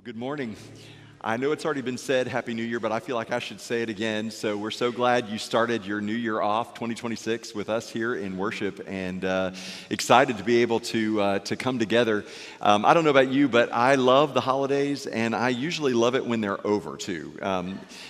Well, good morning. I know it's already been said, Happy New Year, but I feel like I should say it again. So we're so glad you started your new year off, 2026, with us here in worship, and excited to be able to come together. I don't know about you, but I love the holidays, and I usually love it when they're over too.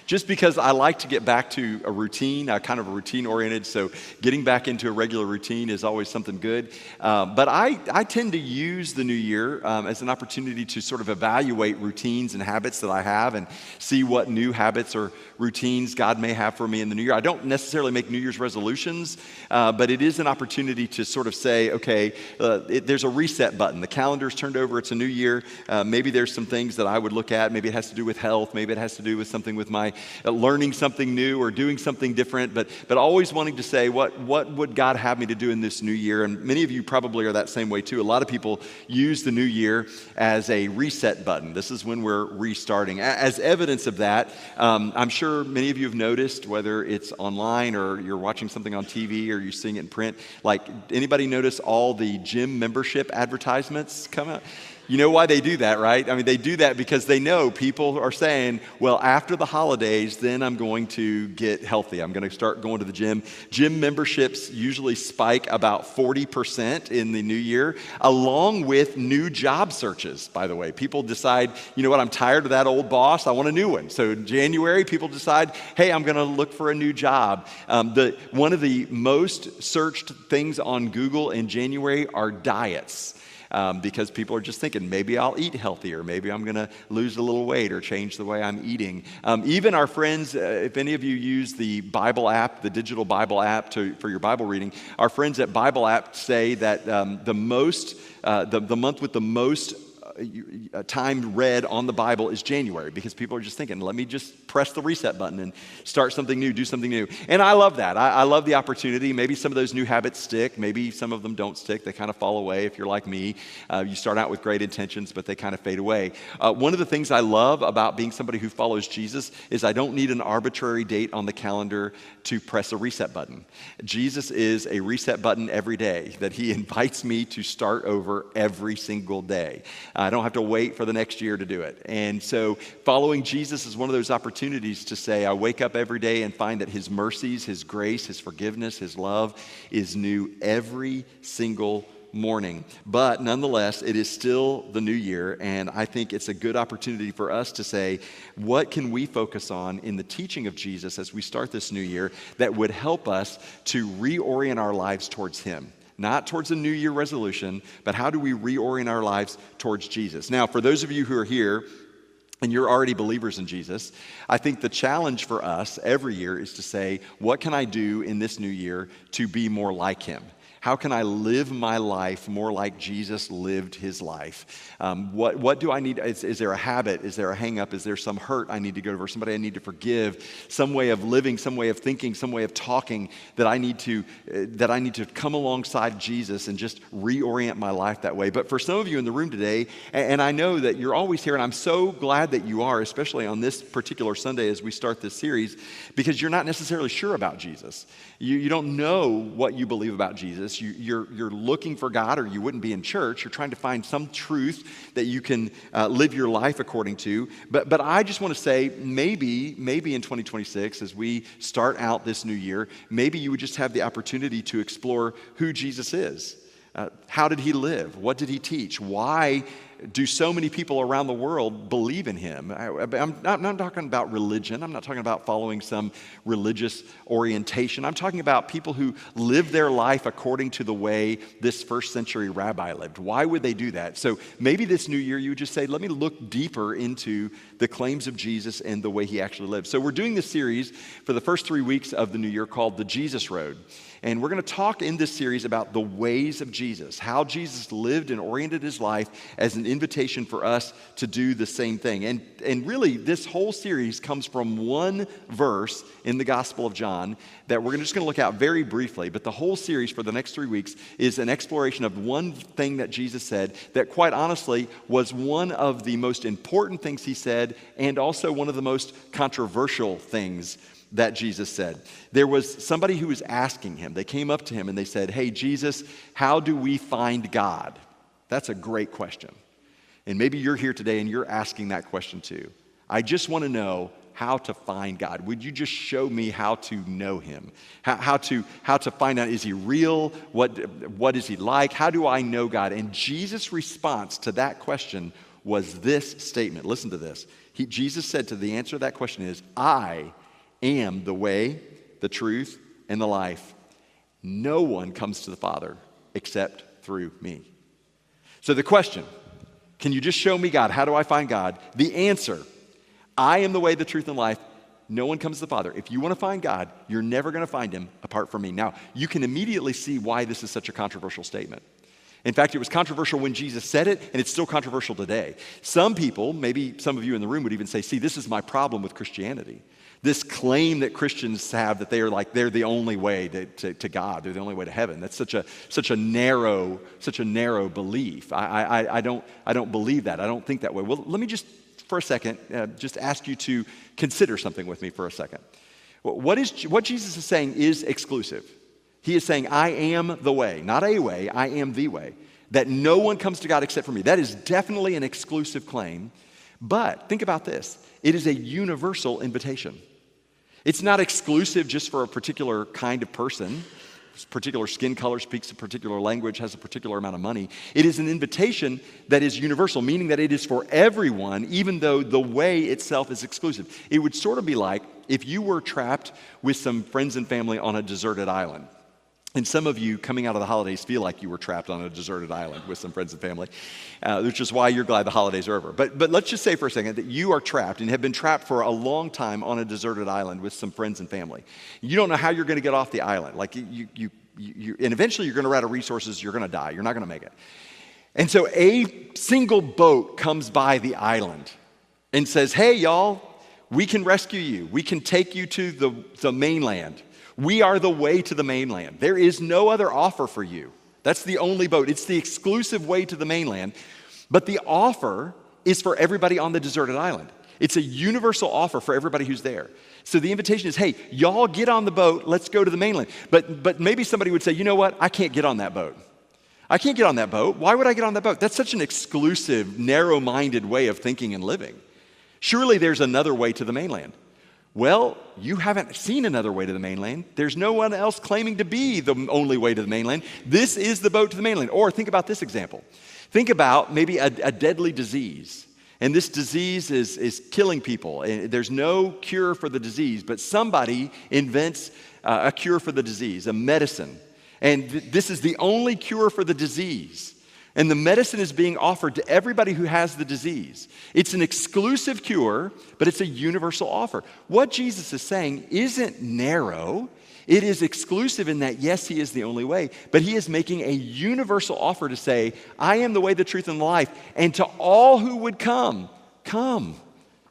Just because I like to get back to a routine, kind of a routine-oriented. So getting back into a regular routine is always something good. But I tend to use the new year as an opportunity to sort of evaluate routines and habits that I have and see what new habits or routines God may have for me in the new year. I don't necessarily make New Year's resolutions, but it is an opportunity to sort of say, okay, there's a reset button. The calendar's turned over. It's a new year. Maybe there's some things that I would look at. Maybe it has to do with health. Maybe it has to do with something with my learning something new or doing something different, but always wanting to say, what would God have me to do in this new year? And many of you probably are that same way too. A lot of people use the new year as a reset button. This is when we're restarting. As evidence of that, I'm sure many of you have noticed, whether it's online or you're watching something on TV or you're seeing it in print, like anybody notice all the gym membership advertisements come out? You know why they do that, right? I mean, they do that because they know people are saying, well, after the holidays, then I'm going to get healthy. I'm going to start going to the gym. Gym memberships usually spike about 40% in the new year, along with new job searches, by the way. People decide, you know what, I'm tired of that old boss. I want a new one. So in January, people decide, hey, I'm going to look for a new job. One of the most searched things on Google in January are diets. Because people are just thinking, maybe I'll eat healthier, maybe I'm going to lose a little weight or change the way I'm eating. Even our friends, if any of you use the Bible app, the digital Bible app for your Bible reading, our friends at Bible app say that the month with the most time read on the Bible is January, because people are just thinking, let me just press the reset button and start something new, do something new. And I love that. I love the opportunity. Maybe some of those new habits stick. Maybe some of them don't stick. They kind of fall away. If you're like me, you start out with great intentions, but they kind of fade away. One of the things I love about being somebody who follows Jesus is I don't need an arbitrary date on the calendar to press a reset button. Jesus is a reset button every day that he invites me to start over every single day. I don't have to wait for the next year to do it. And so following Jesus is one of those opportunities to say, I wake up every day and find that his mercies, his grace, his forgiveness, his love is new every single morning. But nonetheless, it is still the new year, and I think it's a good opportunity for us to say, what can we focus on in the teaching of Jesus as we start this new year that would help us to reorient our lives towards him? Not towards a New Year resolution, but how do we reorient our lives towards Jesus? Now, for those of you who are here and you're already believers in Jesus, I think the challenge for us every year is to say, what can I do in this new year to be more like him? How can I live my life more like Jesus lived his life? What do I need? Is there a habit? Is there a hang-up? Is there some hurt I need to go over? Somebody I need to forgive? Some way of living, some way of thinking, some way of talking that I need to come alongside Jesus and just reorient my life that way. But for some of you in the room today, and I know that you're always here, and I'm so glad that you are, especially on this particular Sunday as we start this series, because you're not necessarily sure about Jesus. You don't know what you believe about Jesus. You're looking for God, or you wouldn't be in church. You're trying to find some truth that you can live your life according to. But I just want to say, maybe in 2026, as we start out this new year, maybe you would just have the opportunity to explore who Jesus is. How did he live? What did he teach? Why do so many people around the world believe in him? I'm not talking about religion. I'm not talking about following some religious orientation. I'm talking about people who live their life according to the way this first century rabbi lived. Why would they do that? So maybe this new year you would just say, let me look deeper into the claims of Jesus and the way he actually lived. So we're doing this series for the first 3 weeks of the new year called The Jesus Road. And we're going to talk in this series about the ways of Jesus, how Jesus lived and oriented his life as an invitation for us to do the same thing. And really, this whole series comes from one verse in the Gospel of John that we're just going to look at very briefly. But the whole series for the next 3 weeks is an exploration of one thing that Jesus said that, quite honestly, was one of the most important things he said and also one of the most controversial things that Jesus said. There was somebody who was asking him. They came up to him and they said, hey, Jesus, how do we find God? That's a great question. And maybe you're here today and you're asking that question too. I just want to know how to find God. Would you just show me how to know him? How to find out, is he real? What is he like? How do I know God? And Jesus' response to that question was this statement. Listen to this. Jesus said to the answer to that question is, I am the way, the truth, and the life. No one comes to the Father except through me. So the question, can you just show me God? How do I find God? The answer, I am the way, the truth, and life. No one comes to the Father. If you want to find God, you're never going to find him apart from me. Now, you can immediately see why this is such a controversial statement. In fact, it was controversial when Jesus said it, and it's still controversial today. Some people, maybe some of you in the room would even say, see, this is my problem with Christianity. This claim that Christians have that they're the only way to God, they're the only way to heaven. That's such a narrow belief. I don't believe that. I don't think that way. Well, let me just for a second just ask you to consider something with me for a second. What Jesus is saying is exclusive. He is saying, I am the way, not a way, I am the way, that no one comes to God except for me. That is definitely an exclusive claim, but think about this. It is a universal invitation. It's not exclusive just for a particular kind of person, particular skin color, speaks a particular language, has a particular amount of money. It is an invitation that is universal, meaning that it is for everyone, even though the way itself is exclusive. It would sort of be like if you were trapped with some friends and family on a deserted island. And some of you coming out of the holidays feel like you were trapped on a deserted island with some friends and family, which is why you're glad the holidays are over. But let's just say for a second that you are trapped and have been trapped for a long time on a deserted island with some friends and family. You don't know how you're going to get off the island. Like and eventually you're going to run out of resources. You're going to die. You're not going to make it. And so a single boat comes by the island and says, hey, y'all, we can rescue you. We can take you to the mainland. We are the way to the mainland. There is no other offer for you. That's the only boat. It's the exclusive way to the mainland. But the offer is for everybody on the deserted island. It's a universal offer for everybody who's there. So the invitation is, hey, y'all get on the boat. Let's go to the mainland. But maybe somebody would say, you know what? I can't get on that boat. I can't get on that boat. Why would I get on that boat? That's such an exclusive, narrow-minded way of thinking and living. Surely there's another way to the mainland. Well, you haven't seen another way to the mainland. There's no one else claiming to be the only way to the mainland. This is the boat to the mainland. Or think about this example. Think about maybe a deadly disease. And this disease is killing people. And there's no cure for the disease, but somebody invents a cure for the disease, a medicine. And this is the only cure for the disease. And the medicine is being offered to everybody who has the disease. It's an exclusive cure, but it's a universal offer. What Jesus is saying isn't narrow. It is exclusive in that, yes, he is the only way, but he is making a universal offer to say, I am the way, the truth, and the life. And to all who would come,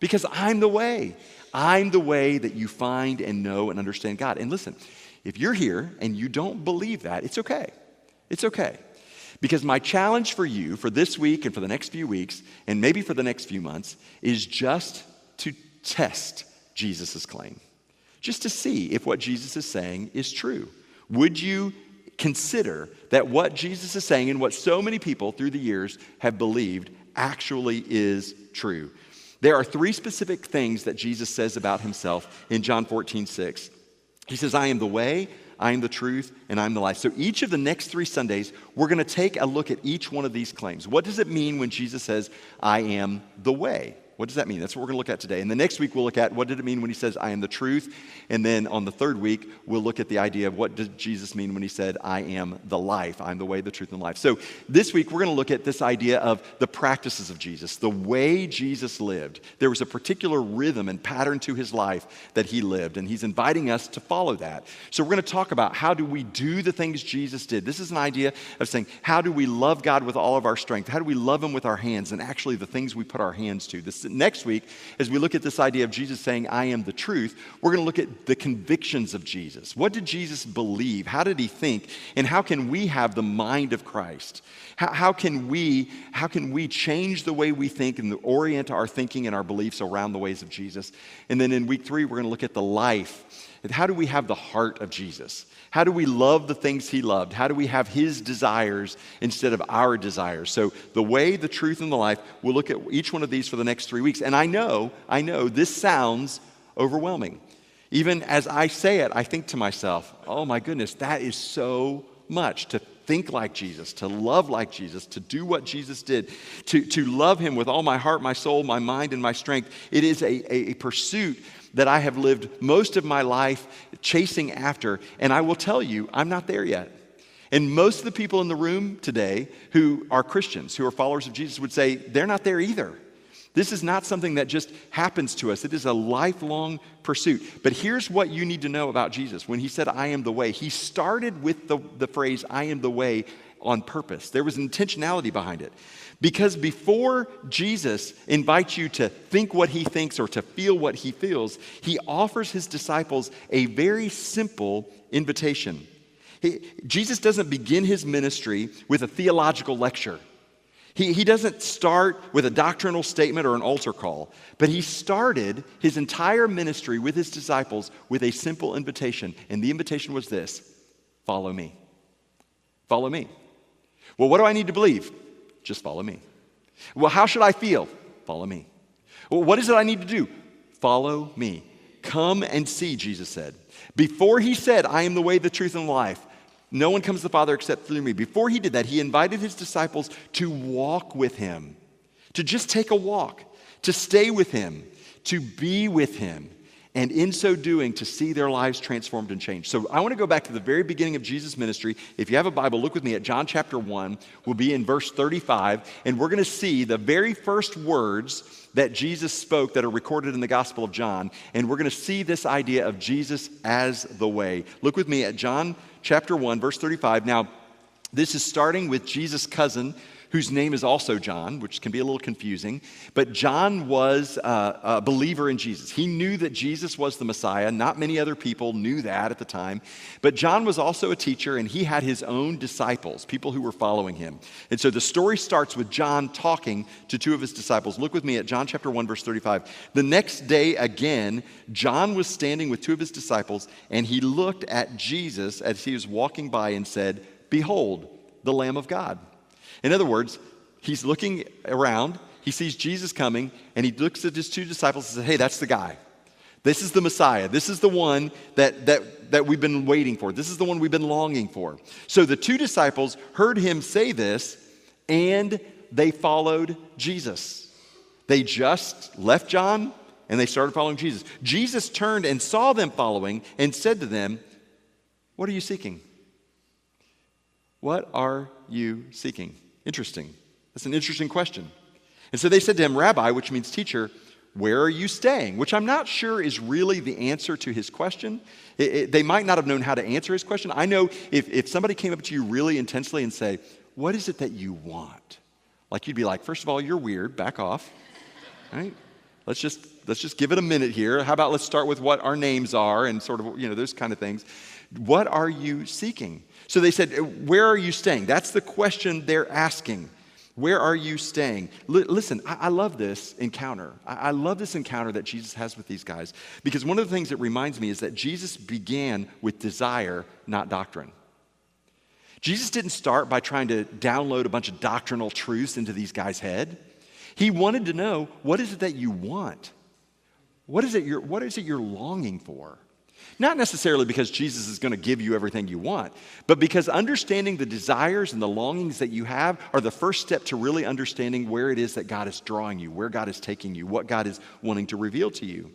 because I'm the way. I'm the way that you find and know and understand God. And listen, if you're here and you don't believe that, it's okay. It's okay. Because my challenge for you for this week and for the next few weeks, and maybe for the next few months, is just to test Jesus' claim. Just to see if what Jesus is saying is true. Would you consider that what Jesus is saying and what so many people through the years have believed actually is true? There are three specific things that Jesus says about himself in John 14:6. He says, I am the way, I am the truth, and I'm the life. So each of the next 3 Sundays, we're going to take a look at each one of these claims. What does it mean when Jesus says, I am the way? What does that mean? That's what we're going to look at today. And the next week, we'll look at what did it mean when he says, I am the truth? And then on the third week, we'll look at the idea of what did Jesus mean when he said, I am the life. I'm the way, the truth, and the life. So this week, we're going to look at this idea of the practices of Jesus, the way Jesus lived. There was a particular rhythm and pattern to his life that he lived, and he's inviting us to follow that. So we're going to talk about how do we do the things Jesus did. This is an idea of saying, how do we love God with all of our strength? How do we love him with our hands and actually the things we put our hands to? Next week, as we look at this idea of Jesus saying, I am the truth, we're going to look at the convictions of Jesus. What did Jesus believe? How did he think? And how can we have the mind of Christ? How can we change the way we think and orient our thinking and our beliefs around the ways of Jesus? And then in week 3, we're going to look at the life How do we have the heart of Jesus? How do we love the things he loved? How do we have his desires instead of our desires? So the way, the truth, and the life, we'll look at each one of these for the next 3 weeks. And I know this sounds overwhelming. Even as I say it, I think to myself, oh my goodness, that is so much to think like Jesus, to love like Jesus, to do what Jesus did, to love him with all my heart, my soul, my mind, and my strength. It is a pursuit that I have lived most of my life chasing after, and I will tell you, I'm not there yet. And most of the people in the room today who are Christians, who are followers of Jesus, would say they're not there either. This is not something that just happens to us. It is a lifelong pursuit. But here's what you need to know about Jesus. When he said, I am the way, he started with the phrase, I am the way, on purpose. There was intentionality behind it. Because before Jesus invites you to think what he thinks or to feel what he feels, he offers his disciples a very simple invitation. Jesus doesn't begin his ministry with a theological lecture. He doesn't start with a doctrinal statement or an altar call, but he started his entire ministry with his disciples with a simple invitation. And the invitation was this: follow me. Follow me. Well, what do I need to believe? Just follow me. Well, how should I feel? Follow me. Well, what is it I need to do? Follow me. Come and see, Jesus said. Before he said, I am the way, the truth, and the life, no one comes to the Father except through me. Before he did that, he invited his disciples to walk with him, to just take a walk, to stay with him, to be with him, and in so doing, to see their lives transformed and changed. So I want to go back to the very beginning of Jesus' ministry. If you have a Bible, look with me at John chapter 1. We'll be in verse 35, and we're going to see the very first words that Jesus spoke that are recorded in the Gospel of John, and we're going to see this idea of Jesus as the way. Look with me at John chapter 1, verse 35. Now, this is starting with Jesus' cousin, whose name is also John, which can be a little confusing. But John was a believer in Jesus. He knew that Jesus was the Messiah. Not many other people knew that at the time. But John was also a teacher, and he had his own disciples, people who were following him. And so the story starts with John talking to two of his disciples. Look with me at John chapter 1, verse 35. The next day again, John was standing with two of his disciples, and he looked at Jesus as he was walking by and said, "Behold, the Lamb of God." In other words, he's looking around, he sees Jesus coming, and he looks at his two disciples and says, hey, that's the guy. This is the Messiah. This is the one that we've been waiting for. This is the one we've been longing for. So the two disciples heard him say this, and they followed Jesus. They just left John, and they started following Jesus. Jesus turned and saw them following and said to them, what are you seeking? What are you seeking? Interesting. That's an interesting question. And so they said to him, Rabbi, which means teacher, where are you staying? Which I'm not sure is really the answer to his question. They might not have known how to answer his question. I know if somebody came up to you really intensely and say, what is it that you want? Like you'd be like, first of all, you're weird, back off. Right? Let's just give it a minute here. How about let's start with what our names are and sort of, those kind of things. What are you seeking? So they said, where are you staying? That's the question they're asking. Where are you staying? Listen, I love this encounter. I love this encounter that Jesus has with these guys, because one of the things that reminds me is that Jesus began with desire, not doctrine. Jesus didn't start by trying to download a bunch of doctrinal truths into these guys' head. He wanted to know, what is it that you want? What is it you're longing for? Not necessarily because Jesus is going to give you everything you want, but because understanding the desires and the longings that you have are the first step to really understanding where it is that God is drawing you, where God is taking you, what God is wanting to reveal to you.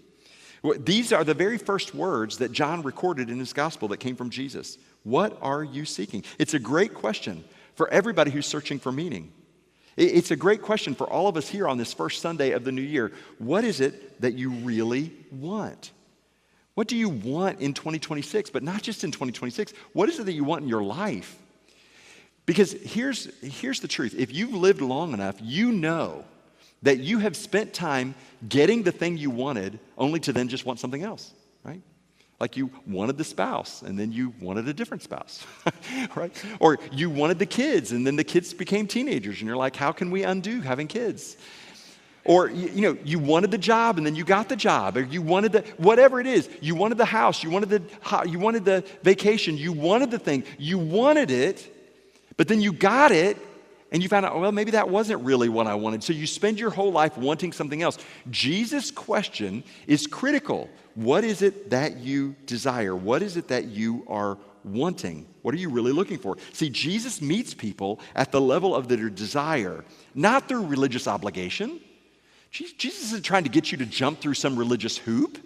These are the very first words that John recorded in his gospel that came from Jesus. What are you seeking? It's a great question for everybody who's searching for meaning. It's a great question for all of us here on this first Sunday of the new year. What is it that you really want? What do you want in 2026? But not just in 2026. What is it that you want in your life? Because here's the truth. If you've lived long enough, you know that you have spent time getting the thing you wanted only to then just want something else, right? Like you wanted the spouse and then you wanted a different spouse, right? Or you wanted the kids and then the kids became teenagers and you're like, how can we undo having kids? Or, you wanted the job and then you got the job. Or you wanted whatever it is. You wanted the house. You wanted the vacation. You wanted the thing. You wanted it, but then you got it and you found out, well, maybe that wasn't really what I wanted. So you spend your whole life wanting something else. Jesus' question is critical. What is it that you desire? What is it that you are wanting? What are you really looking for? See, Jesus meets people at the level of their desire, not through religious obligation. Jesus isn't trying to get you to jump through some religious hoop.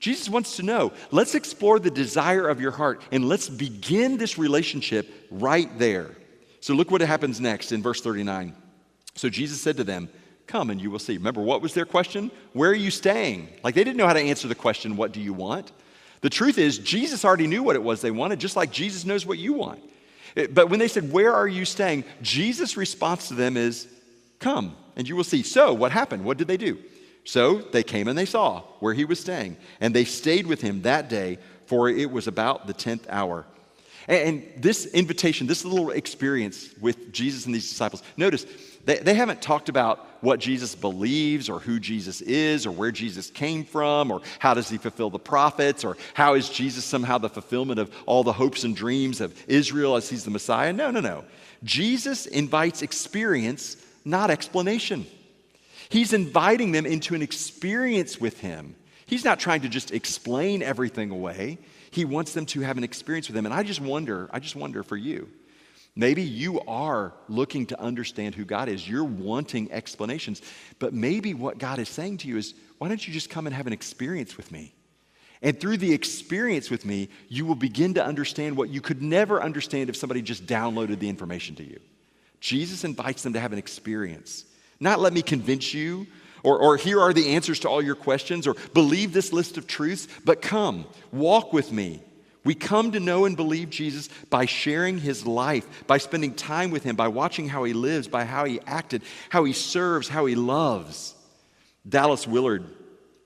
Jesus wants to know, let's explore the desire of your heart and let's begin this relationship right there. So look what happens next in verse 39. So Jesus said to them, come and you will see. Remember, what was their question? Where are you staying? Like they didn't know how to answer the question, what do you want? The truth is, Jesus already knew what it was they wanted, just like Jesus knows what you want. But when they said, where are you staying? Jesus' response to them is, come and you will see. So what happened? What did they do? So they came and they saw where he was staying. And they stayed with him that day, for it was about the 10th hour. And this invitation, this little experience with Jesus and these disciples, notice, they haven't talked about what Jesus believes or who Jesus is or where Jesus came from or how does he fulfill the prophets or how is Jesus somehow the fulfillment of all the hopes and dreams of Israel as he's the Messiah. No. Jesus invites experience, not explanation. He's inviting them into an experience with him. He's not trying to just explain everything away. He wants them to have an experience with him. And I just wonder for you, maybe you are looking to understand who God is. You're wanting explanations. But maybe what God is saying to you is, why don't you just come and have an experience with me? And through the experience with me, you will begin to understand what you could never understand if somebody just downloaded the information to you. Jesus invites them to have an experience. Not let me convince you, or here are the answers to all your questions, or believe this list of truths, but come, walk with me. We come to know and believe Jesus by sharing his life, by spending time with him, by watching how he lives, by how he acted, how he serves, how he loves. Dallas Willard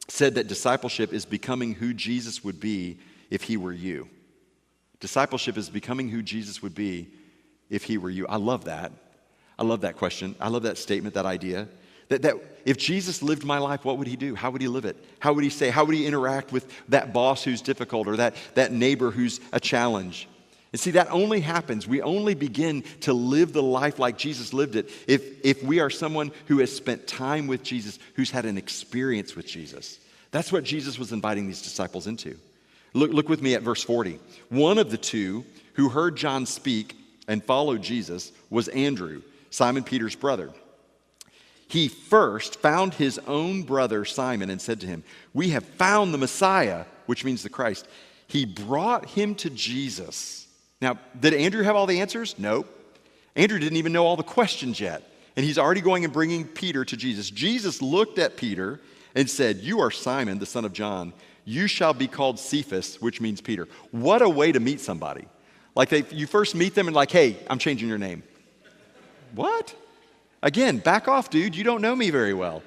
said that discipleship is becoming who Jesus would be if he were you. Discipleship is becoming who Jesus would be if he were you. I love that. I love that question. I love that statement, that idea. That if Jesus lived my life, what would he do? How would he live it? How would he say? How would he interact with that boss who's difficult or that neighbor who's a challenge? And see, that only happens. We only begin to live the life like Jesus lived it if we are someone who has spent time with Jesus, who's had an experience with Jesus. That's what Jesus was inviting these disciples into. Look with me at verse 40. One of the two who heard John speak and followed Jesus was Andrew, Simon Peter's brother. He first found his own brother Simon and said to him, we have found the Messiah, which means the Christ. He brought him to Jesus. Now, did Andrew have all the answers? No. Andrew didn't even know all the questions yet. And he's already going and bringing Peter to Jesus. Jesus looked at Peter and said, you are Simon, the son of John. You shall be called Cephas, which means Peter. What a way to meet somebody. Like you first meet them and like, hey, I'm changing your name. What? Again, back off, dude. You don't know me very well.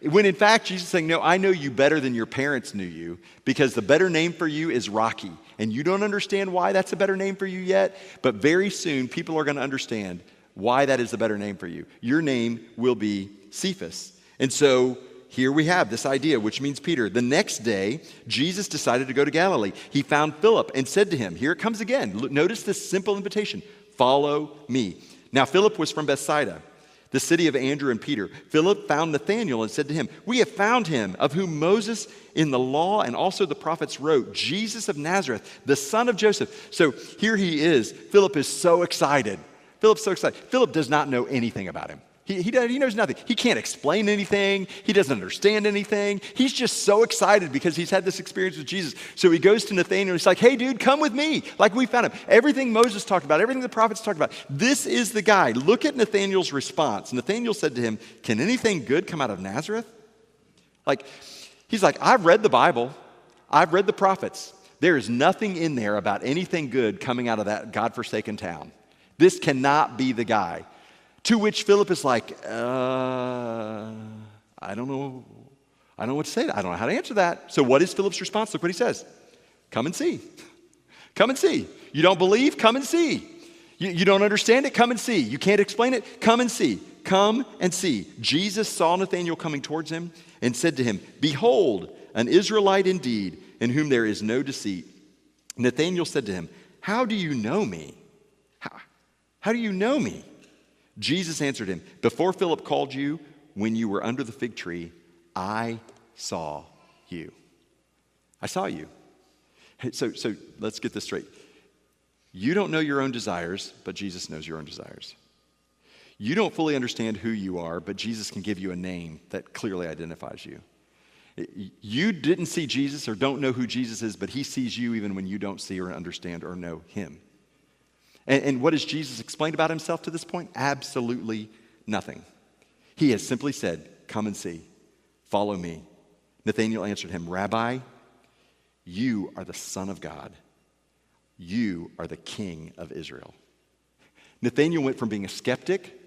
When in fact, Jesus is saying, no, I know you better than your parents knew you because the better name for you is Rocky. And you don't understand why that's a better name for you yet, but very soon people are going to understand why that is the better name for you. Your name will be Cephas. And so here we have this idea, which means Peter. The next day, Jesus decided to go to Galilee. He found Philip and said to him, here it comes again. Notice this simple invitation, follow me. Now, Philip was from Bethsaida, the city of Andrew and Peter. Philip found Nathanael and said to him, we have found him, of whom Moses in the law and also the prophets wrote, Jesus of Nazareth, the son of Joseph. So here he is. Philip is so excited. Philip's so excited. Philip does not know anything about him. He knows nothing. He can't explain anything. He doesn't understand anything. He's just so excited because he's had this experience with Jesus. So he goes to Nathanael and he's like, hey, dude, come with me. Like we found him. Everything Moses talked about, everything the prophets talked about. This is the guy. Look at Nathanael's response. Nathanael said to him, can anything good come out of Nazareth? He's like, I've read the Bible. I've read the prophets. There is nothing in there about anything good coming out of that godforsaken town. This cannot be the guy. To which Philip is like, I don't know what to say. I don't know how to answer that. So what is Philip's response? Look what he says. Come and see. Come and see. You don't believe? Come and see. You don't understand it? Come and see. You can't explain it? Come and see. come and see. Jesus saw Nathanael coming towards him and said to him, behold, an Israelite indeed, in whom there is no deceit. Nathanael said to him, how do you know me? How do you know me? Jesus answered him, before Philip called you, when you were under the fig tree, I saw you. I saw you. So let's get this straight. You don't know your own desires, but Jesus knows your own desires. You don't fully understand who you are, but Jesus can give you a name that clearly identifies you. You didn't see Jesus or don't know who Jesus is, but he sees you even when you don't see or understand or know him. And what has Jesus explained about himself to this point? Absolutely nothing. He has simply said, come and see, follow me. Nathanael answered him, Rabbi, you are the Son of God. You are the King of Israel. Nathanael went from being a skeptic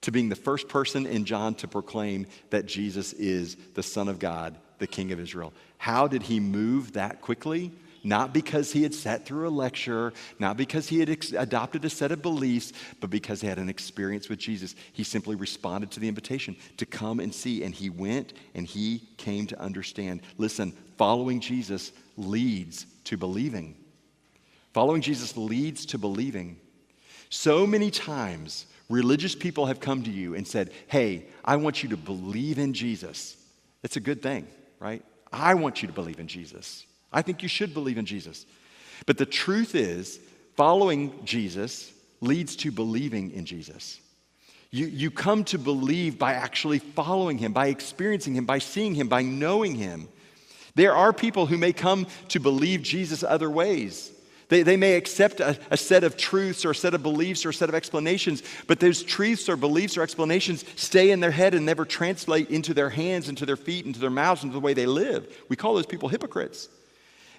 to being the first person in John to proclaim that Jesus is the Son of God, the King of Israel. How did he move that quickly? Not because he had sat through a lecture, not because he had adopted a set of beliefs, but because he had an experience with Jesus. He simply responded to the invitation to come and see, and he went and he came to understand. Listen, following Jesus leads to believing. Following Jesus leads to believing. So many times, religious people have come to you and said, hey, I want you to believe in Jesus. It's a good thing, right? I want you to believe in Jesus. I think you should believe in Jesus. But the truth is, following Jesus leads to believing in Jesus. You come to believe by actually following him, by experiencing him, by seeing him, by knowing him. There are people who may come to believe Jesus other ways. They may accept a set of truths or a set of beliefs or a set of explanations, but those truths or beliefs or explanations stay in their head and never translate into their hands, into their feet, into their mouths, into the way they live. We call those people hypocrites.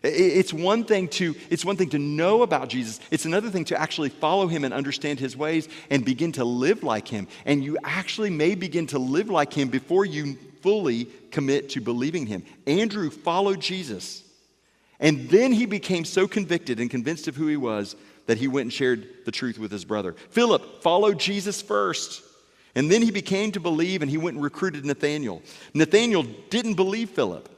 It's one thing to know about Jesus. It's another thing to actually follow him and understand his ways and begin to live like him. And you actually may begin to live like him before you fully commit to believing him. Andrew followed Jesus. And then he became so convicted and convinced of who he was that he went and shared the truth with his brother. Philip followed Jesus first. And then he became to believe and he went and recruited Nathanael. Nathanael didn't believe Philip.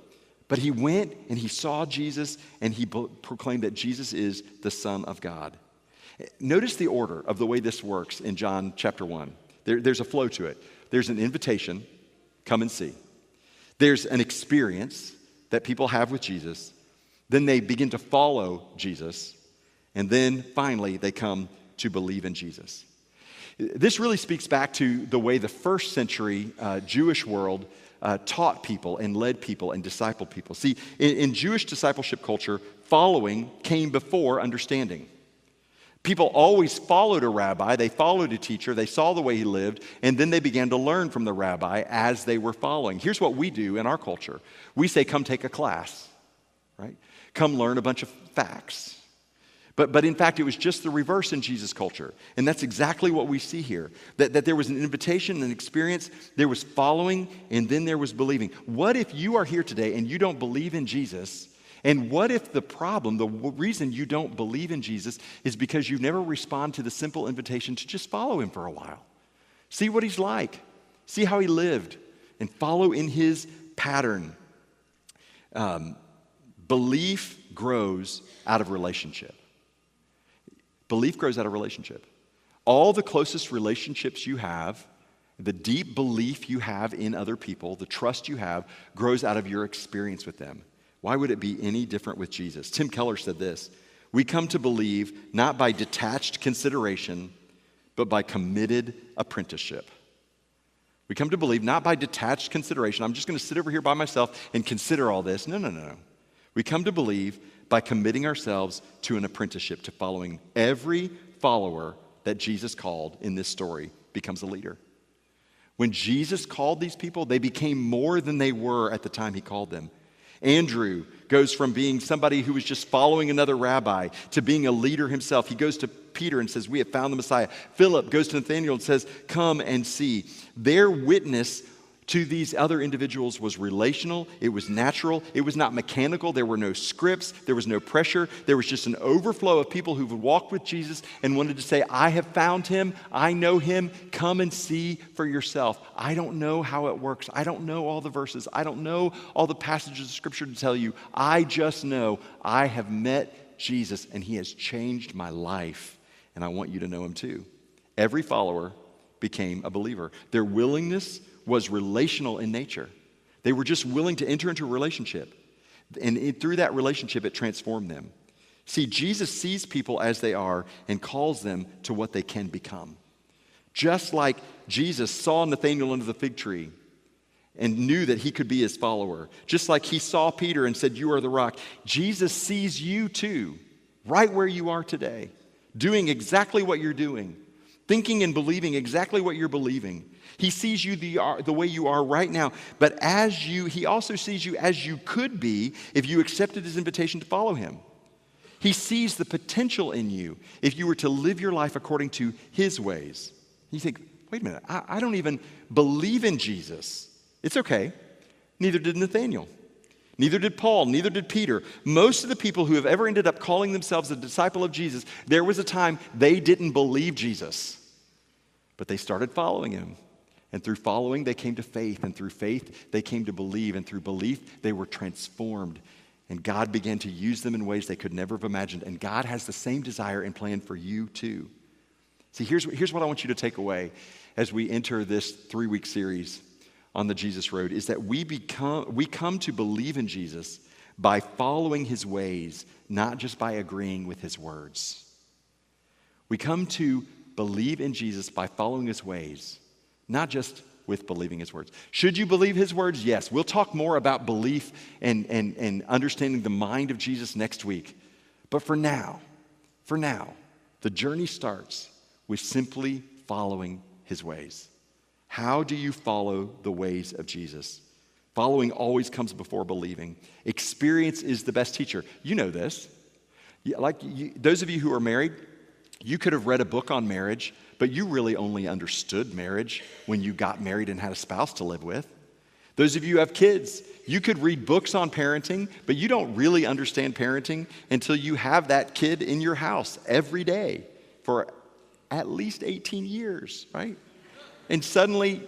But he went and he saw Jesus and he proclaimed that Jesus is the Son of God. Notice the order of the way this works in John chapter 1. There's a flow to it. There's an invitation, come and see. There's an experience that people have with Jesus. Then they begin to follow Jesus. And then finally they come to believe in Jesus. This really speaks back to the way the first century Jewish world taught people and led people and discipled people. See, in Jewish discipleship culture, following came before understanding. People always followed a rabbi, they followed a teacher, they saw the way he lived, and then they began to learn from the rabbi as they were following. Here's what we do in our culture. We say, come take a class, right? Come learn a bunch of facts. But in fact, it was just the reverse in Jesus' culture. And that's exactly what we see here. That there was an invitation, an experience, there was following, and then there was believing. What if you are here today and you don't believe in Jesus? And what if the problem, the reason you don't believe in Jesus is because you never respond to the simple invitation to just follow him for a while? See what he's like. See how he lived. And follow in his pattern. Belief grows out of relationship. Belief grows out of relationship. All the closest relationships you have, the deep belief you have in other people, the trust you have, grows out of your experience with them. Why would it be any different with Jesus? Tim Keller said this, we come to believe not by detached consideration, but by committed apprenticeship. We come to believe not by detached consideration. I'm just going to sit over here by myself and consider all this. No. We come to believe by committing ourselves to an apprenticeship, to following. Every follower that Jesus called in this story becomes a leader. When Jesus called these people, they became more than they were at the time he called them. Andrew goes from being somebody who was just following another rabbi to being a leader himself. He goes to Peter and says, we have found the Messiah. Philip goes to Nathanael and says, come and see. Their witness to these other individuals was relational, it was natural, it was not mechanical, there were no scripts, there was no pressure, there was just an overflow of people who would walk with Jesus and wanted to say, I have found him, I know him, come and see for yourself. I don't know how it works, I don't know all the verses, I don't know all the passages of scripture to tell you, I just know I have met Jesus and he has changed my life, and I want you to know him too. Every follower became a believer. Their willingness was relational in nature. They were just willing to enter into a relationship. And through that relationship, it transformed them. See, Jesus sees people as they are and calls them to what they can become. Just like Jesus saw Nathanael under the fig tree and knew that he could be his follower. Just like he saw Peter and said, you are the rock. Jesus sees you too, right where you are today, doing exactly what you're doing, thinking and believing exactly what you're believing. He sees you the way you are right now, but he also sees you as you could be if you accepted his invitation to follow him. He sees the potential in you if you were to live your life according to his ways. You think, wait a minute, I don't even believe in Jesus. It's okay. Neither did Nathanael. Neither did Paul. Neither did Peter. Most of the people who have ever ended up calling themselves a disciple of Jesus, there was a time they didn't believe Jesus, but they started following him. And through following, they came to faith. And through faith, they came to believe. And through belief, they were transformed. And God began to use them in ways they could never have imagined. And God has the same desire and plan for you too. See, here's what I want you to take away as we enter this 3-week series on the Jesus Road, is that we come to believe in Jesus by following his ways, not just by agreeing with his words. We come to believe in Jesus by following his ways, not just with believing his words. Should you believe his words? Yes. We'll talk more about belief and understanding the mind of Jesus next week. But for now, the journey starts with simply following his ways. How do you follow the ways of Jesus? Following always comes before believing. Experience is the best teacher. You know this. Those of you who are married, you could have read a book on marriage, but you really only understood marriage when you got married and had a spouse to live with. Those of you who have kids, you could read books on parenting, but you don't really understand parenting until you have that kid in your house every day for at least 18 years, right? And suddenly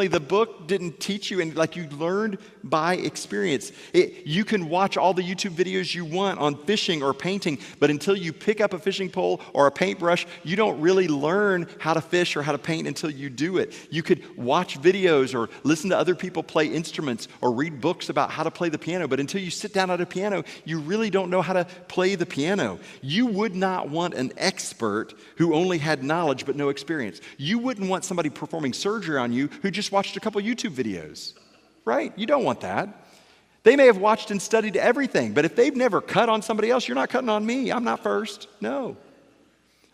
the book didn't teach you, and you learned by experience. You can watch all the YouTube videos you want on fishing or painting, but until you pick up a fishing pole or a paintbrush, you don't really learn how to fish or how to paint until you do it. You could watch videos or listen to other people play instruments or read books about how to play the piano, but until you sit down at a piano, you really don't know how to play the piano. You would not want an expert who only had knowledge but no experience. You wouldn't want somebody performing surgery on you who just watched a couple YouTube videos, right? You don't want that. They may have watched and studied everything, but if they've never cut on somebody else, you're not cutting on me. I'm not first. No.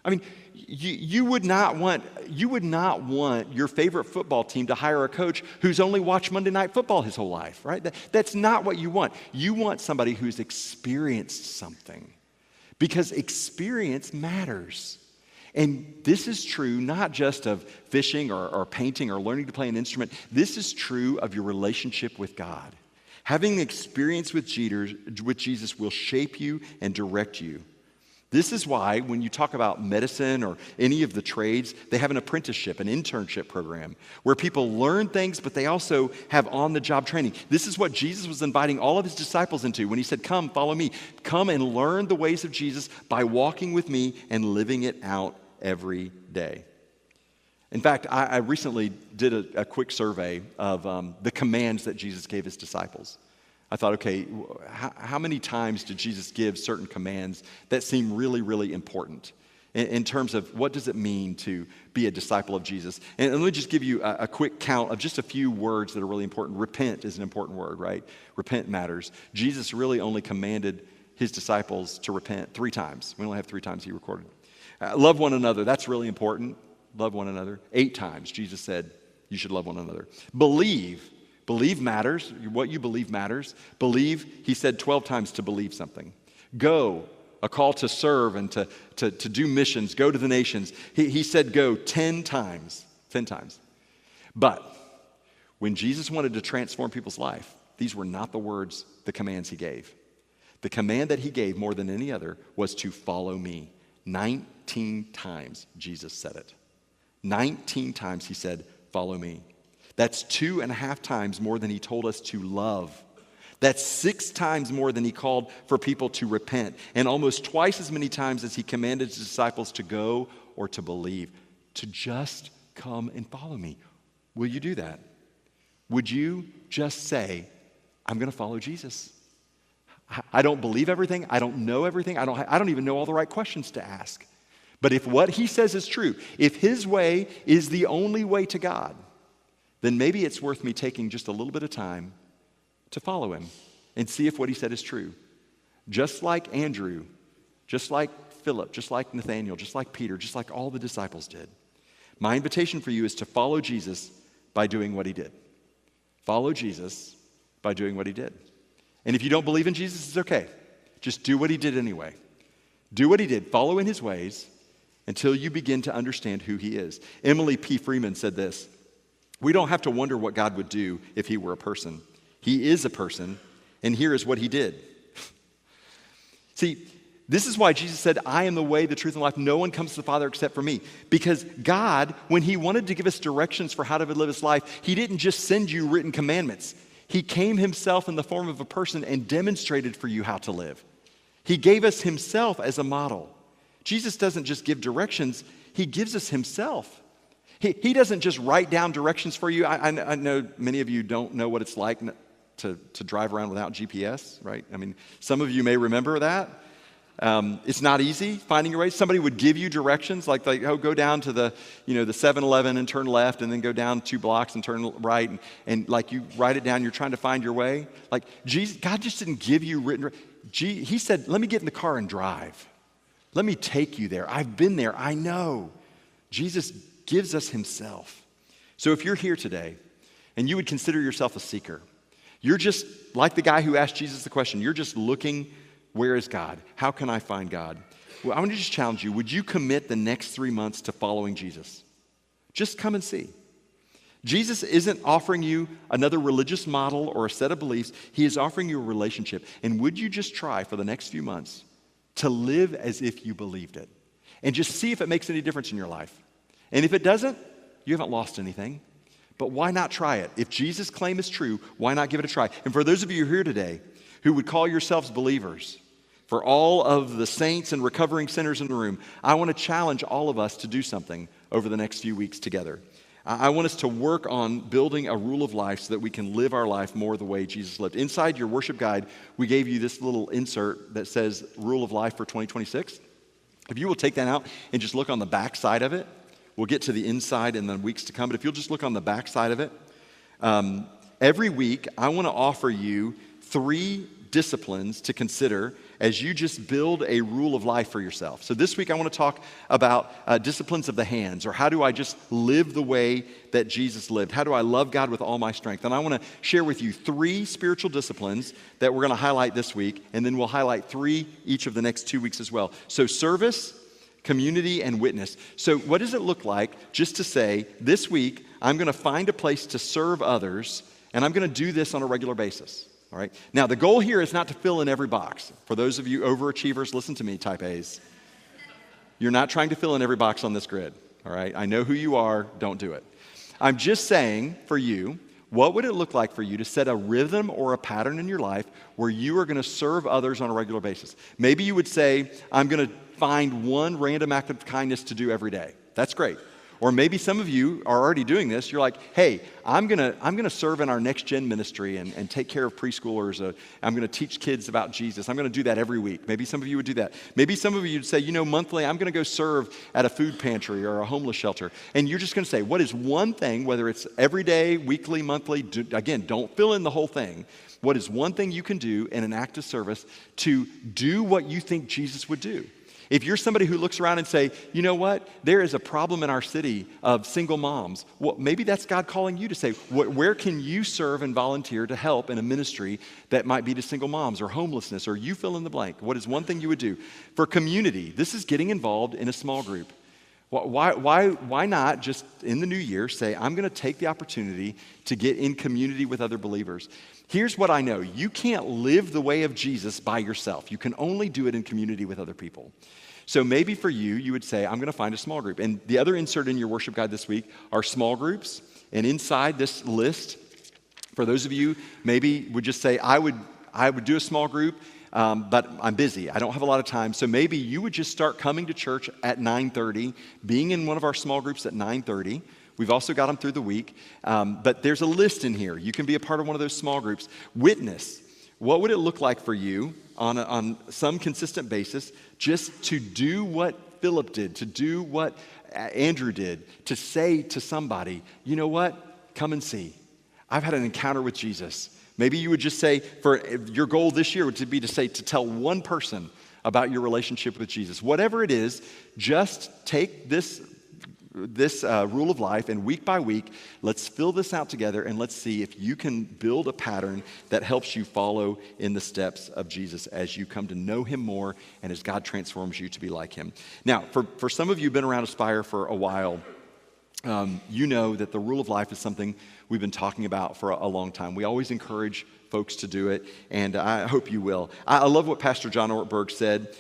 I mean, you would not want your favorite football team to hire a coach who's only watched Monday Night Football his whole life, right? That's not what you want. You want somebody who's experienced something, because experience matters. And this is true not just of fishing or painting or learning to play an instrument. This is true of your relationship with God. Having the experience with Jesus will shape you and direct you. This is why when you talk about medicine or any of the trades, they have an apprenticeship, an internship program, where people learn things, but they also have on-the-job training. This is what Jesus was inviting all of his disciples into when he said, come, follow me. Come and learn the ways of Jesus by walking with me and living it out every day. In fact, I recently did a quick survey of the commands that Jesus gave his disciples. I thought, okay, how many times did Jesus give certain commands that seem really, really important in terms of what does it mean to be a disciple of Jesus? And let me just give you a quick count of just a few words that are really important. Repent is an important word, right? Repent matters. Jesus really only commanded his disciples to repent 3 times. We only have 3 times he recorded. Love one another. That's really important. Love one another. 8 times Jesus said you should love one another. Believe. Believe matters. What you believe matters. Believe, he said 12 times to believe something. Go, a call to serve and to do missions. Go to the nations. He said go 10 times. 10 times. But When Jesus wanted to transform people's life, these were not the words, the commands he gave. The command that he gave more than any other was to follow me. 19 times Jesus said it. 19 times he said, follow me. That's 2.5 times more than he told us to love. That's 6 times more than he called for people to repent, and almost twice as many times as he commanded his disciples to go or to believe, to just come and follow me. Will you do that? Would you just say, I'm going to follow Jesus? I don't believe everything. I don't know everything. I don't even know all the right questions to ask. But if what he says is true, if his way is the only way to God, then maybe it's worth me taking just a little bit of time to follow him and see if what he said is true. Just like Andrew, just like Philip, just like Nathaniel, just like Peter, just like all the disciples did. My invitation for you is to follow Jesus by doing what he did. Follow Jesus by doing what he did. And if you don't believe in Jesus, it's okay. Just do what he did anyway. Do what he did. Follow in his ways until you begin to understand who he is. Emily P. Freeman said this: we don't have to wonder what God would do if he were a person. He is a person, and here is what he did. See, this is why Jesus said, I am the way, the truth, and life. No one comes to the Father except for me. Because God, when he wanted to give us directions for how to live his life, he didn't just send you written commandments. He came himself in the form of a person and demonstrated for you how to live. He gave us himself as a model. Jesus doesn't just give directions, he gives us himself. He doesn't just write down directions for you. I know many of you don't know what it's like to drive around without GPS, right? I mean, some of you may remember that. It's not easy finding your way. Somebody would give you directions, like oh, go down to the 7-Eleven and turn left, and then go down 2 blocks and turn right, and like you write it down. You're trying to find your way. Like God just didn't give you written. He said, "Let me get in the car and drive. Let me take you there. I've been there. I know." Jesus gives us himself. So if you're here today, and you would consider yourself a seeker, you're just like the guy who asked Jesus the question. You're just looking. Where is God? How can I find God? Well, I want to just challenge you. Would you commit the next 3 months to following Jesus? Just come and see. Jesus isn't offering you another religious model or a set of beliefs. He is offering you a relationship. And would you just try for the next few months to live as if you believed it? And just see if it makes any difference in your life. And if it doesn't, you haven't lost anything. But why not try it? If Jesus' claim is true, why not give it a try? And for those of you who are here today who would call yourselves believers, for all of the saints and recovering sinners in the room, I want to challenge all of us to do something over the next few weeks together. I want us to work on building a rule of life so that we can live our life more the way Jesus lived. Inside your worship guide, we gave you this little insert that says Rule of Life for 2026. If you will take that out and just look on the back side of it, we'll get to the inside in the weeks to come, but if you'll just look on the back side of it, every week I want to offer you 3 disciplines to consider as you just build a rule of life for yourself. So this week I want to talk about disciplines of the hands, or how do I just live the way that Jesus lived? How do I love God with all my strength? And I want to share with you 3 spiritual disciplines that we're going to highlight this week, and then we'll highlight 3 each of the next 2 weeks as well. So service, community, and witness. So what does it look like just to say, this week I'm going to find a place to serve others, and I'm going to do this on a regular basis? All right. Now, the goal here is not to fill in every box. For those of you overachievers, listen to me, type A's. You're not trying to fill in every box on this grid. All right. I know who you are. Don't do it. I'm just saying for you, what would it look like for you to set a rhythm or a pattern in your life where you are going to serve others on a regular basis? Maybe you would say, I'm going to find one random act of kindness to do every day. That's great. Or maybe some of you are already doing this. You're like, hey, I'm gonna serve in our Next Gen ministry and take care of preschoolers. I'm gonna teach kids about Jesus. I'm gonna do that every week. Maybe some of you would do that. Maybe some of you would say, monthly, I'm gonna go serve at a food pantry or a homeless shelter. And you're just gonna say, what is one thing, whether it's every day, weekly, monthly, again, don't fill in the whole thing. What is one thing you can do in an act of service to do what you think Jesus would do? If you're somebody who looks around and say, you know what, there is a problem in our city of single moms. Well, maybe that's God calling you to say, where can you serve and volunteer to help in a ministry that might be to single moms or homelessness, or you fill in the blank. What is one thing you would do? For community, this is getting involved in a small group. Why not just in the new year say, I'm going to take the opportunity to get in community with other believers? Here's what I know. You can't live the way of Jesus by yourself. You can only do it in community with other people. So maybe for you, you would say, I'm going to find a small group. And the other insert in your worship guide this week are small groups. And inside this list, for those of you maybe would just say, I would do a small group, but I'm busy. I don't have a lot of time. So maybe you would just start coming to church at 9:30, being in one of our small groups at 9:30. We've also got them through the week. But there's a list in here. You can be a part of one of those small groups. Witness. What would it look like for you on some consistent basis just to do what Philip did, to do what Andrew did, to say to somebody, you know what? Come and see. I've had an encounter with Jesus. Maybe you would just say, for your goal this year would be to tell one person about your relationship with Jesus. Whatever it is, just take this rule of life, and week by week, let's fill this out together, and let's see if you can build a pattern that helps you follow in the steps of Jesus as you come to know him more and as God transforms you to be like him. Now, for some of you who've been around Aspire for a while, you know that the rule of life is something we've been talking about for a long time. We always encourage folks to do it, and I hope you will. I love what Pastor John Ortberg said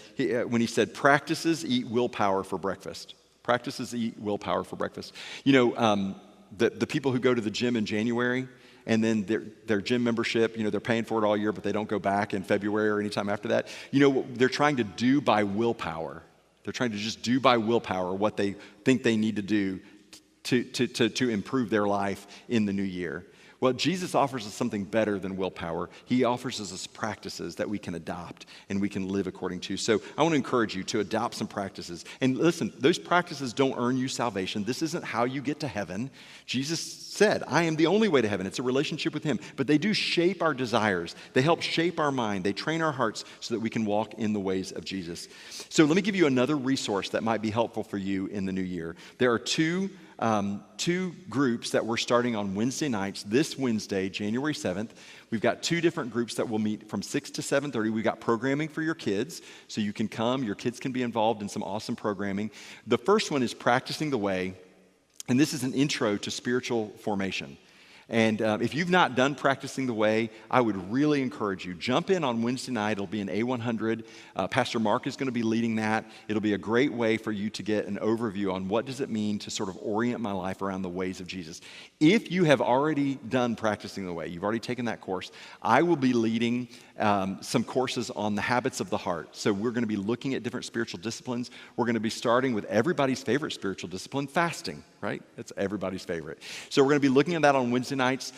when he said, practices eat willpower for breakfast. Practices eat willpower for breakfast. You know, the people who go to the gym in January, and then their gym membership, you know, they're paying for it all year, but they don't go back in February or anytime after that. You know, they're trying to do by willpower. They're trying to just do by willpower what they think they need to do to improve their life in the new year. Well, Jesus offers us something better than willpower. He offers us practices that we can adopt and we can live according to. So I want to encourage you to adopt some practices. And listen, those practices don't earn you salvation. This isn't how you get to heaven. Jesus said, I am the only way to heaven. It's a relationship with him. But they do shape our desires. They help shape our mind. They train our hearts so that we can walk in the ways of Jesus. So let me give you another resource that might be helpful for you in the new year. There are two groups that we're starting on Wednesday nights. This Wednesday, January 7th, we've got two different groups that will meet from 6 to 7:30. We've got programming for your kids, so you can come. Your kids can be involved in some awesome programming. The first one is Practicing the Way, and this is an intro to spiritual formation. And if you've not done Practicing the Way, I would really encourage you. Jump in on Wednesday night. It'll be an A100. Pastor Mark is going to be leading that. It'll be a great way for you to get an overview on what does it mean to sort of orient my life around the ways of Jesus. If you have already done Practicing the Way, you've already taken that course, I will be leading some courses on the habits of the heart. So we're going to be looking at different spiritual disciplines. We're going to be starting with everybody's favorite spiritual discipline, fasting, right? That's everybody's favorite. So we're going to be looking at that on Wednesday nights.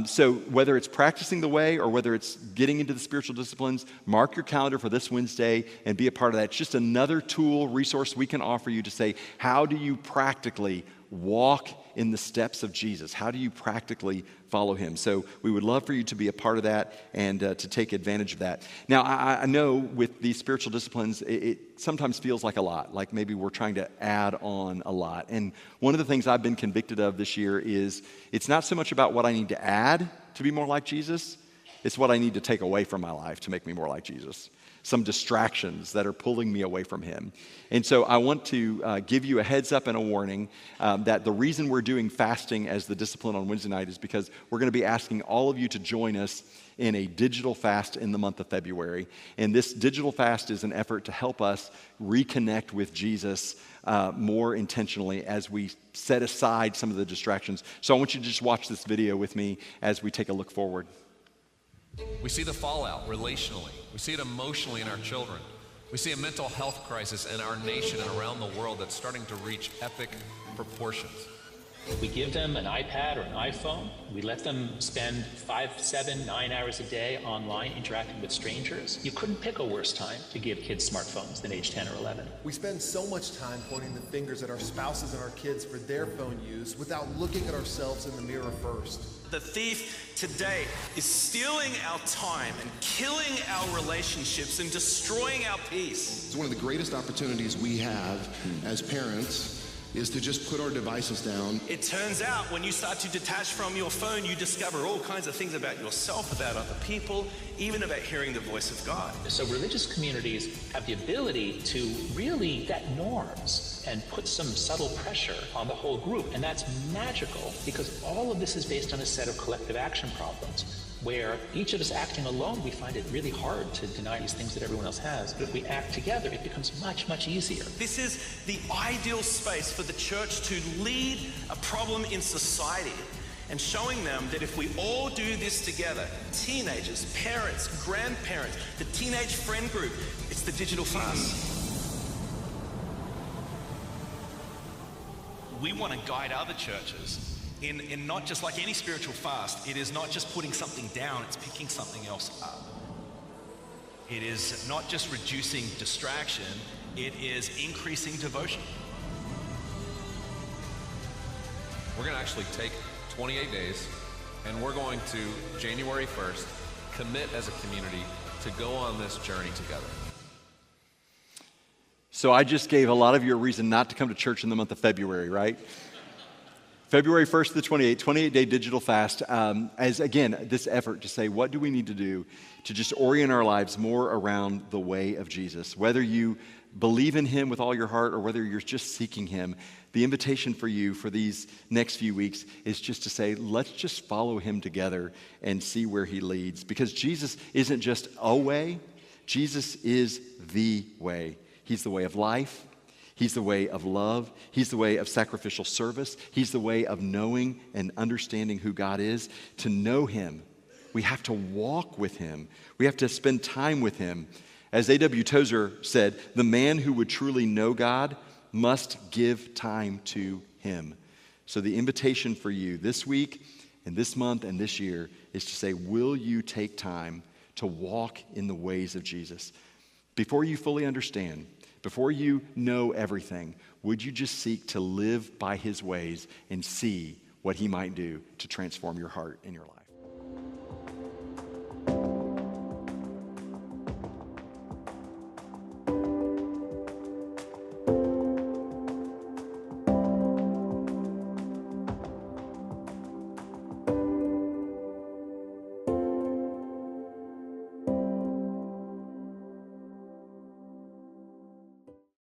So whether it's Practicing the Way or whether it's getting into the spiritual disciplines, mark your calendar for this Wednesday and be a part of that. It's just another tool, resource we can offer you to say, how do you practically walk in the steps of Jesus? How do you practically follow him? So we would love for you to be a part of that and to take advantage of that. Now, I know with these spiritual disciplines, it sometimes feels like a lot, like maybe we're trying to add on a lot. And one of the things I've been convicted of this year is it's not so much about what I need to add to be more like Jesus, it's what I need to take away from my life to make me more like Jesus. Some distractions that are pulling me away from him. And so I want to give you a heads up and a warning that the reason we're doing fasting as the discipline on Wednesday night is because we're going to be asking all of you to join us in a digital fast in the month of February. And this digital fast is an effort to help us reconnect with Jesus more intentionally as we set aside some of the distractions. So I want you to just watch this video with me as we take a look forward. We see the fallout relationally. We see it emotionally in our children. We see a mental health crisis in our nation and around the world that's starting to reach epic proportions. We give them an iPad or an iPhone. We let them spend 5, 7, 9 hours a day online interacting with strangers. You couldn't pick a worse time to give kids smartphones than age 10 or 11. We spend so much time pointing the fingers at our spouses and our kids for their phone use without looking at ourselves in the mirror first. The thief today is stealing our time and killing our relationships and destroying our peace. It's one of the greatest opportunities we have as parents is to just put our devices down. It turns out when you start to detach from your phone, you discover all kinds of things about yourself, about other people, even about hearing the voice of God. So religious communities have the ability to really set norms and put some subtle pressure on the whole group. And that's magical because all of this is based on a set of collective action problems where each of us acting alone, we find it really hard to deny these things that everyone else has. But if we act together, it becomes much, much easier. This is the ideal space for the church to lead a problem in society and showing them that if we all do this together, teenagers, parents, grandparents, the teenage friend group, it's the digital fast. We want to guide other churches in not just like any spiritual fast, it is not just putting something down, it's picking something else up. It is not just reducing distraction, it is increasing devotion. We're going to actually take 28 days, and we're going to, January 1st, commit as a community to go on this journey together. So I just gave a lot of you a reason not to come to church in the month of February, right? February 1st to the 28th, 28-day digital fast, as again, this effort to say, what do we need to do to just orient our lives more around the way of Jesus? Whether you believe in him with all your heart or whether you're just seeking him, the invitation for you for these next few weeks is just to say, let's just follow him together and see where he leads. Because Jesus isn't just a way, Jesus is the way. He's the way of life. He's the way of love. He's the way of sacrificial service. He's the way of knowing and understanding who God is. To know him, we have to walk with him. We have to spend time with him. As A.W. Tozer said, the man who would truly know God must give time to him. So the invitation for you this week and this month and this year is to say, will you take time to walk in the ways of Jesus? Before you fully understand, before you know everything, would you just seek to live by his ways and see what he might do to transform your heart and your life?